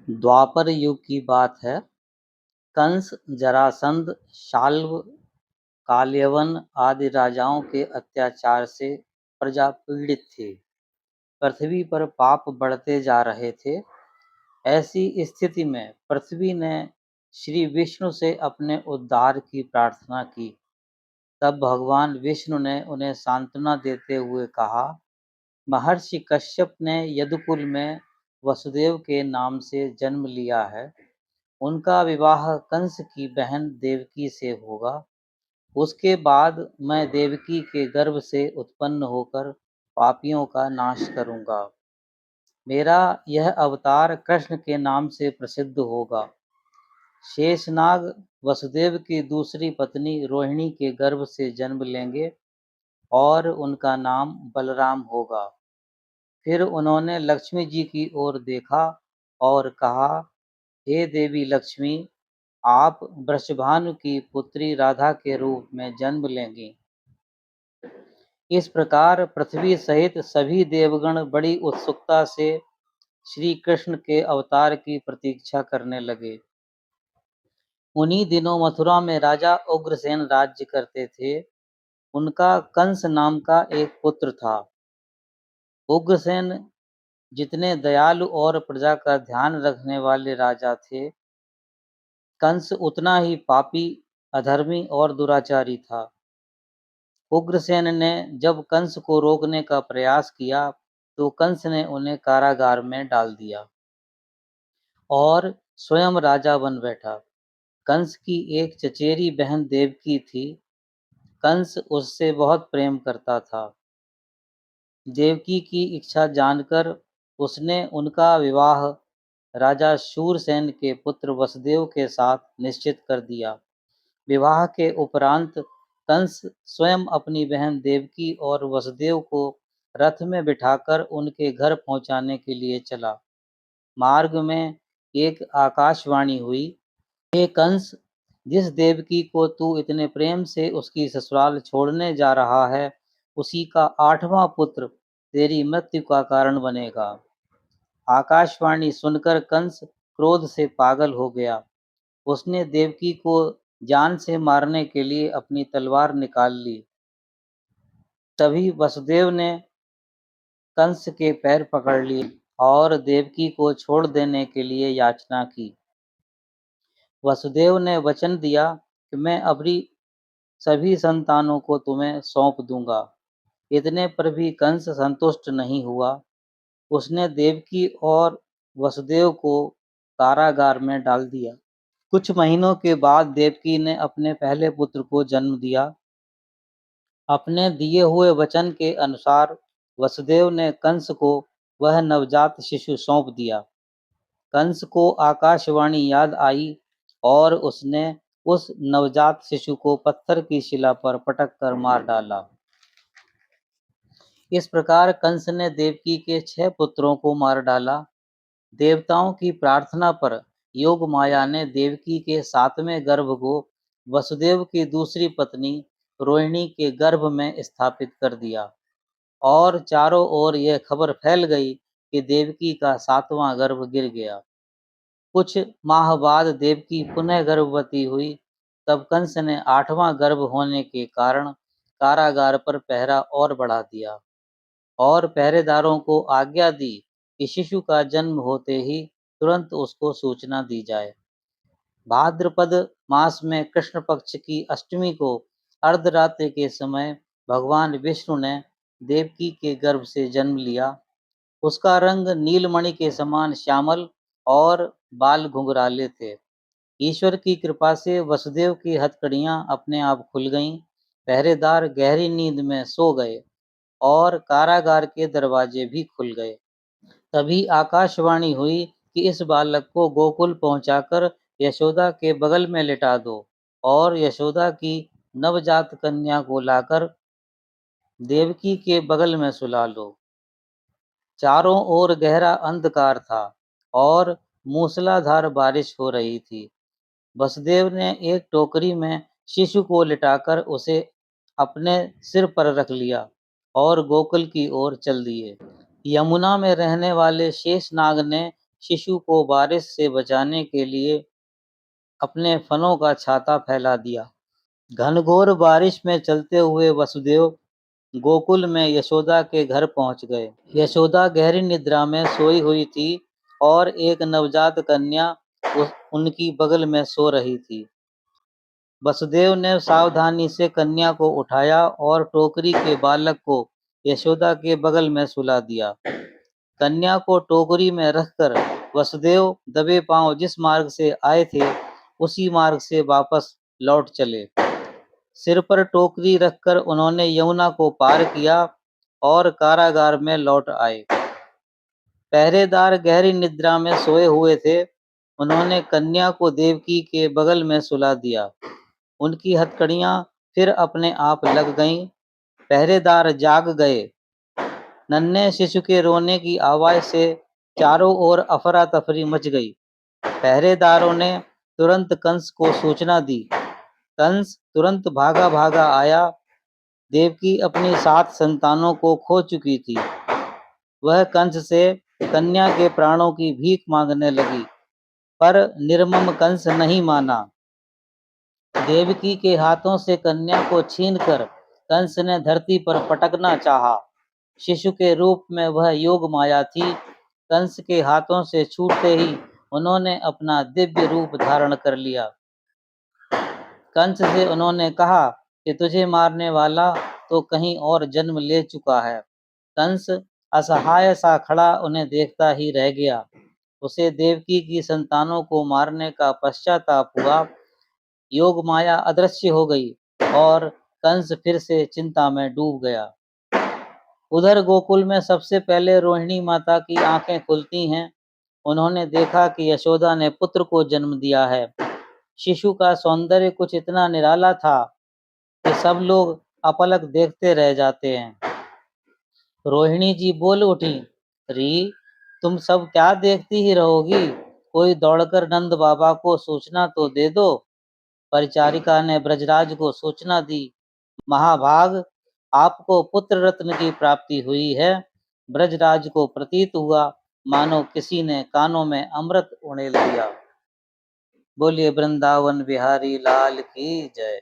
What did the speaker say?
द्वापर युग की बात है। कंस, जरासंध, शाल्व, काल्यवन आदि राजाओं के अत्याचार से प्रजा पीड़ित थी। पृथ्वी पर पाप बढ़ते जा रहे थे। ऐसी स्थिति में पृथ्वी ने श्री विष्णु से अपने उद्धार की प्रार्थना की। तब भगवान विष्णु ने उन्हें सांत्वना देते हुए कहा, महर्षि कश्यप ने यदुकुल में वसुदेव के नाम से जन्म लिया है। उनका विवाह कंस की बहन देवकी से होगा। उसके बाद मैं देवकी के गर्भ से उत्पन्न होकर पापियों का नाश करूंगा। मेरा यह अवतार कृष्ण के नाम से प्रसिद्ध होगा। शेषनाग वसुदेव की दूसरी पत्नी रोहिणी के गर्भ से जन्म लेंगे और उनका नाम बलराम होगा। फिर उन्होंने लक्ष्मी जी की ओर देखा और कहा, हे देवी लक्ष्मी, आप वृषभानु की पुत्री राधा के रूप में जन्म लेंगी। इस प्रकार पृथ्वी सहित सभी देवगण बड़ी उत्सुकता से श्री कृष्ण के अवतार की प्रतीक्षा करने लगे। उन्हीं दिनों मथुरा में राजा उग्रसेन राज्य करते थे। उनका कंस नाम का एक पुत्र था। उग्रसेन जितने दयालु और प्रजा का ध्यान रखने वाले राजा थे, कंस उतना ही पापी, अधर्मी और दुराचारी था। उग्रसेन ने जब कंस को रोकने का प्रयास किया तो कंस ने उन्हें कारागार में डाल दिया और स्वयं राजा बन बैठा। कंस की एक चचेरी बहन देवकी थी। कंस उससे बहुत प्रेम करता था। देवकी की इच्छा जानकर उसने उनका विवाह राजा शूरसेन के पुत्र वसुदेव के साथ निश्चित कर दिया। विवाह के उपरांत कंस स्वयं अपनी बहन देवकी और वसुदेव को रथ में बिठाकर उनके घर पहुंचाने के लिए चला। मार्ग में एक आकाशवाणी हुई, हे कंस, जिस देवकी को तू इतने प्रेम से उसकी ससुराल छोड़ने जा रहा है, उसी का 8वां पुत्र तेरी मृत्यु का कारण बनेगा। आकाशवाणी सुनकर कंस क्रोध से पागल हो गया। उसने देवकी को जान से मारने के लिए अपनी तलवार निकाल ली। तभी वसुदेव ने कंस के पैर पकड़ लिए और देवकी को छोड़ देने के लिए याचना की। वसुदेव ने वचन दिया कि मैं अपनी सभी संतानों को तुम्हें सौंप दूंगा। इतने पर भी कंस संतुष्ट नहीं हुआ। उसने देवकी और वसुदेव को कारागार में डाल दिया। कुछ महीनों के बाद देवकी ने अपने पहले पुत्र को जन्म दिया। अपने दिए हुए वचन के अनुसार वसुदेव ने कंस को वह नवजात शिशु सौंप दिया। कंस को आकाशवाणी याद आई और उसने उस नवजात शिशु को पत्थर की शिला पर पटक कर मार डाला। इस प्रकार कंस ने देवकी के 6 पुत्रों को मार डाला। देवताओं की प्रार्थना पर योग माया ने देवकी के 7वें गर्भ को वसुदेव की दूसरी पत्नी रोहिणी के गर्भ में स्थापित कर दिया और चारों ओर यह खबर फैल गई कि देवकी का 7वां गर्भ गिर गया। कुछ माह बाद देवकी पुनः गर्भवती हुई। तब कंस ने 8वां गर्भ होने के कारण कारागार पर पहरा और बढ़ा दिया और पहरेदारों को आज्ञा दी कि शिशु का जन्म होते ही तुरंत उसको सूचना दी जाए। भाद्रपद मास में कृष्ण पक्ष की अष्टमी को अर्धरात्रि के समय भगवान विष्णु ने देवकी के गर्भ से जन्म लिया। उसका रंग नीलमणि के समान श्यामल और बाल घुंघराले थे। ईश्वर की कृपा से वसुदेव की हथकड़ियां अपने आप खुल गईं। पहरेदार गहरी नींद में सो गए और कारागार के दरवाजे भी खुल गए। तभी आकाशवाणी हुई कि इस बालक को गोकुल पहुंचाकर यशोदा के बगल में लिटा दो और यशोदा की नवजात कन्या को लाकर देवकी के बगल में सुला लो। चारों ओर गहरा अंधकार था और मूसलाधार बारिश हो रही थी। वसुदेव ने एक टोकरी में शिशु को लिटाकर उसे अपने सिर पर रख लिया और गोकुल की ओर चल दिए। यमुना में रहने वाले शेषनाग ने शिशु को बारिश से बचाने के लिए अपने फनों का छाता फैला दिया। घनघोर बारिश में चलते हुए वसुदेव गोकुल में यशोदा के घर पहुंच गए। यशोदा गहरी निद्रा में सोई हुई थी और एक नवजात कन्या उनकी बगल में सो रही थी। वसुदेव ने सावधानी से कन्या को उठाया और टोकरी के बालक को यशोदा के बगल में सुला दिया। कन्या को टोकरी में रखकर वसुदेव दबे पांव जिस मार्ग से आए थे उसी मार्ग से वापस लौट चले। सिर पर टोकरी रखकर उन्होंने यमुना को पार किया और कारागार में लौट आए। पहरेदार गहरी निद्रा में सोए हुए थे। उन्होंने कन्या को देवकी के बगल में सुला दिया। उनकी हथकड़ियां फिर अपने आप लग गईं। पहरेदार जाग गए। नन्हे शिशु के रोने की आवाज से चारों ओर अफरा तफरी मच गई। पहरेदारों ने तुरंत कंस को सूचना दी। कंस तुरंत भागा भागा आया। देवकी अपनी 7 संतानों को खो चुकी थी। वह कंस से कन्या के प्राणों की भीख मांगने लगी, पर निर्मम कंस नहीं माना। देवकी के हाथों से कन्या को छीनकर कंस ने धरती पर पटकना चाहा। शिशु के रूप में वह योग माया थी। कंस के हाथों से छूटते ही उन्होंने अपना दिव्य रूप धारण कर लिया। कंस से उन्होंने कहा कि तुझे मारने वाला तो कहीं और जन्म ले चुका है। कंस असहाय सा खड़ा उन्हें देखता ही रह गया। उसे देवकी की संतानों को मारने का पश्चाताप हुआ। योग माया अदृश्य हो गई और कंस फिर से चिंता में डूब गया। उधर गोकुल में सबसे पहले रोहिणी माता की आंखें खुलती हैं। उन्होंने देखा कि यशोदा ने पुत्र को जन्म दिया है। शिशु का सौंदर्य कुछ इतना निराला था कि सब लोग अपलक देखते रह जाते हैं। रोहिणी जी बोल उठी, री तुम सब क्या देखती ही रहोगी? कोई दौड़कर नंद बाबा को सूचना तो दे दो। परिचारिका ने ब्रजराज को सूचना दी, महाभाग आपको पुत्र रत्न की प्राप्ति हुई है। ब्रजराज को प्रतीत हुआ मानो किसी ने कानों में अमृत उड़ेल दिया। बोलिए वृंदावन बिहारी लाल की जय।